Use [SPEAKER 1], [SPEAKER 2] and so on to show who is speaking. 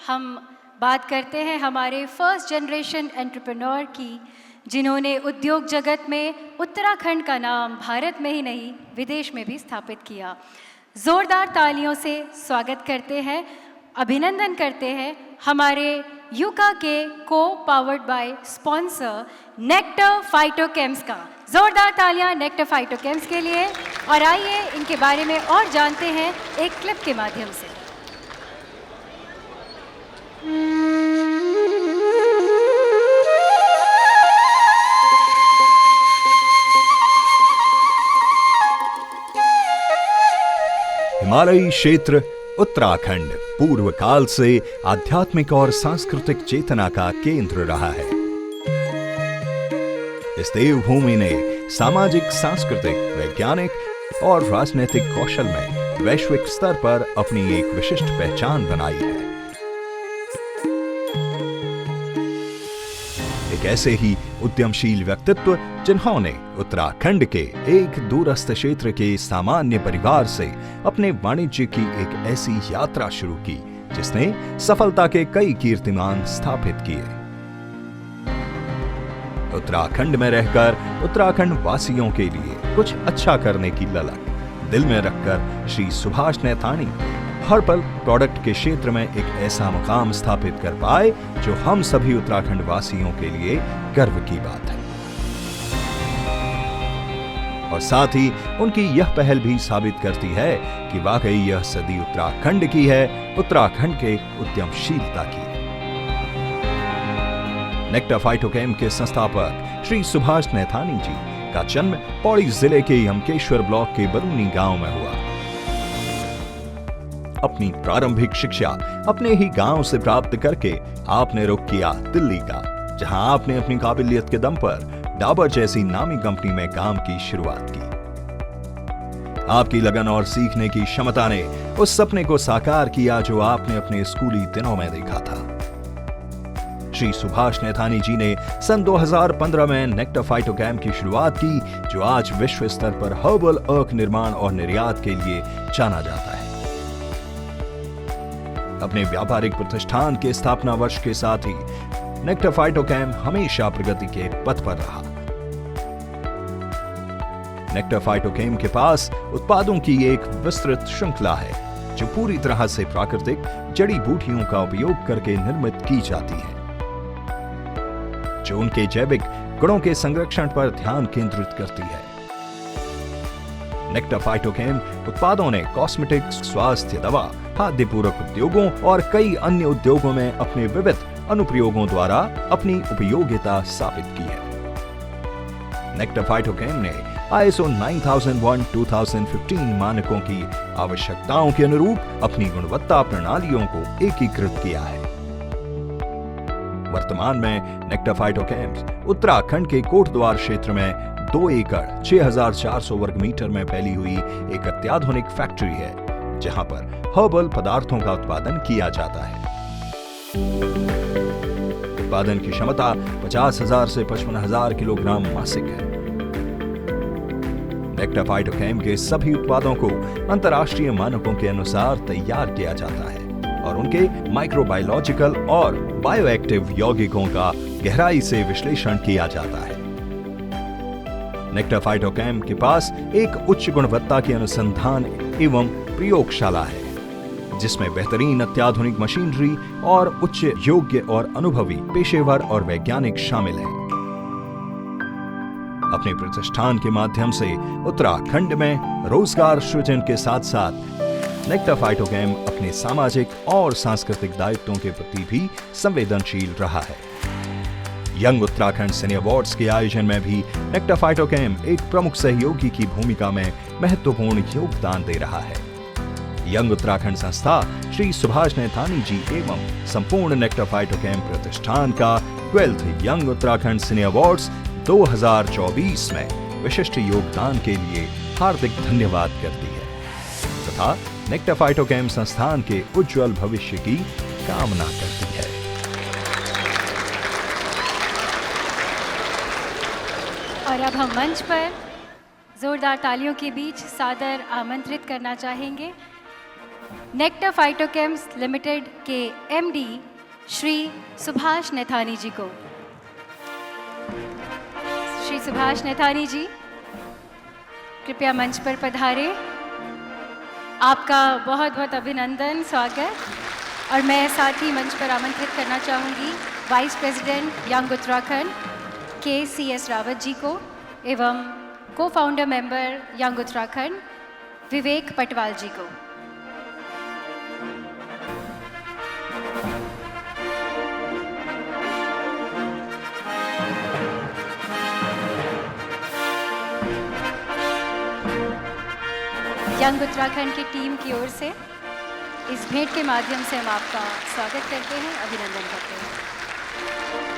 [SPEAKER 1] हम बात करते हैं हमारे फर्स्ट जनरेशन एंटरप्रेन्योर की, जिन्होंने उद्योग जगत में उत्तराखंड का नाम भारत में ही नहीं विदेश में भी स्थापित किया। ज़ोरदार तालियों से स्वागत करते हैं, अभिनंदन करते हैं हमारे यूका के को पावर्ड बाय स्पॉन्सर नेक्टर फाइटोकेम्स का। ज़ोरदार तालियां नेक्टर फाइटोकेम्स के लिए। और आइए इनके बारे में और जानते हैं एक क्लिप के माध्यम से।
[SPEAKER 2] हिमालयी क्षेत्र उत्तराखंड पूर्व काल से आध्यात्मिक और सांस्कृतिक चेतना का केंद्र रहा है। इस देवभूमि ने सामाजिक, सांस्कृतिक, वैज्ञानिक और राजनीतिक कौशल में वैश्विक स्तर पर अपनी एक विशिष्ट पहचान बनाई है। एक ऐसे ही उद्यमशील व्यक्तित्व जिन्होंने उत्तराखंड के एक दूरस्थ क्षेत्र के सामान्य परिवार से अपने वाणिज्य की एक ऐसी यात्रा शुरू की जिसने सफलता के कई कीर्तिमान स्थापित किए। उत्तराखंड में रहकर उत्तराखंड वासियों के लिए कुछ अच्छा करने की ललक दिल में रखकर श्री सुभाष नैथानी हर्बल प्रोडक्ट के क्षेत्र में एक ऐसा मुकाम स्थापित कर पाए जो हम सभी उत्तराखंड वासियों के लिए गर्व की बात है। और साथ ही उनकी यह पहल भी साबित करती है कि वाकई यह सदी उत्तराखंड की है, उत्तराखंड के उद्यमशीलता की। नेक्टर फाइटोकेम के संस्थापक श्री सुभाष नैथानी जी का जन्म पौड़ी जिले के यमकेश्वर ब्लॉक के बरूनी गांव में हुआ। अपनी प्रारंभिक शिक्षा अपने ही गांव से प्राप्त करके आपने रुख किया दिल्ली का, जहां आपने अपनी काबिलियत के दम पर डाबर जैसी नामी कंपनी में काम की शुरुआत की। आपकी लगन और सीखने की क्षमता ने उस सपने को साकार किया जो आपने अपने स्कूली दिनों में देखा था। श्री सुभाष नैथानी जी ने सन 2015 में नेक्टर फाइटोकेम की शुरुआत की, जो आज विश्व स्तर पर हर्बल अर्क निर्माण और निर्यात के लिए जाना जाता है। अपने व्यापारिक प्रतिष्ठान के स्थापना वर्ष के साथ ही नेक्टर फाइटोकेम हमेशा प्रगति के पथ पर रहा। नेक्टर फाइटोकेम के पास उत्पादों की एक विस्तृत श्रृंखला है जो पूरी तरह से प्राकृतिक जड़ी बूटियों का उपयोग करके निर्मित की जाती है, जो उनके जैविक गुणों के संरक्षण पर ध्यान केंद्रित करती है। नेक्टर फाइटोकेम उत्पादों ने कॉस्मेटिक्स, स्वास्थ्य, दवा, खाद्य पूरक उद्योगों और कई अन्य उद्योगों में अपने विविध अनुप्रयोगों द्वारा अपनी उपयोगिता साबित की है। नेक्टर फाइटोकेम ने ISO 9001:2015 मानकों की आवश्यकताओं के अनुरूप अपनी गुणवत्ता प्रणालियों को एकीकृत किया है। वर्तमान में नेक्टर फाइटोकेम उत्तराखंड के कोटद्वार क्षेत्र में 2 एकड़ 6400 वर्ग मीटर में फैली हुई एक अत्याधुनिक फैक्ट्री है, जहां पर हर्बल पदार्थों का उत्पादन किया जाता है। उत्पादन की क्षमता 50,000 से 55,000 किलोग्राम मासिक है। नेक्टर फाइटोकेम के सभी उत्पादों को अंतर्राष्ट्रीय मानकों के अनुसार तैयार किया जाता है और उनके माइक्रोबायोलॉजिकल और बायोएक्टिव यौगिकों का गहराई से विश्लेषण किया जाता है। नेक्टर फाइटोकेम के पास एक उच्च गुणवत्ता की अनुसंधान एवं प्रयोगशाला है, जिसमें बेहतरीन अत्याधुनिक मशीनरी और उच्च योग्य और अनुभवी पेशेवर और वैज्ञानिक शामिल हैं। अपने प्रतिष्ठान के माध्यम से उत्तराखंड में रोजगार सृजन के साथ साथ नेक्टर फाइटोकेम अपने सामाजिक और सांस्कृतिक दायित्वों के प्रति भी संवेदनशील रहा है। यंग उत्तराखंड सिने अवार्ड्स के आयोजन में भी नेक्टर फाइटोकेम एक प्रमुख सहयोगी की भूमिका में महत्वपूर्ण योगदान दे रहा है। यंग उत्तराखंड संस्था श्री सुभाष नैथानी जी एवं संपूर्ण नेक्टर फाइटोकेम प्रतिष्ठान का 12th यंग उत्तराखंड सिने अवार्ड्स 2024 में विशिष्ट योगदान के लिए हार्दिक धन्यवाद करती है तथा नेक्टर फाइटोकेम संस्थान के उज्जवल भविष्य की कामना करती है।
[SPEAKER 1] और अब हम मंच पर जोरदार तालियों के बीच सादर आमंत्रित करना चाहेंगे नेक्टर फाइटोकेम्स लिमिटेड के एमडी श्री सुभाष नैथानी जी को। श्री सुभाष नैथानी जी कृपया मंच पर पधारे। आपका बहुत बहुत अभिनंदन, स्वागत। और मैं साथ ही मंच पर आमंत्रित करना चाहूँगी vice president young Uttarakhand KCS Rawat ji को एवं को founder member young Uttarakhand Vivek Patwal ji को। यंग उत्तराखंड की टीम की ओर से इस भेंट के माध्यम से हम आपका स्वागत करते हैं, अभिनंदन करते हैं।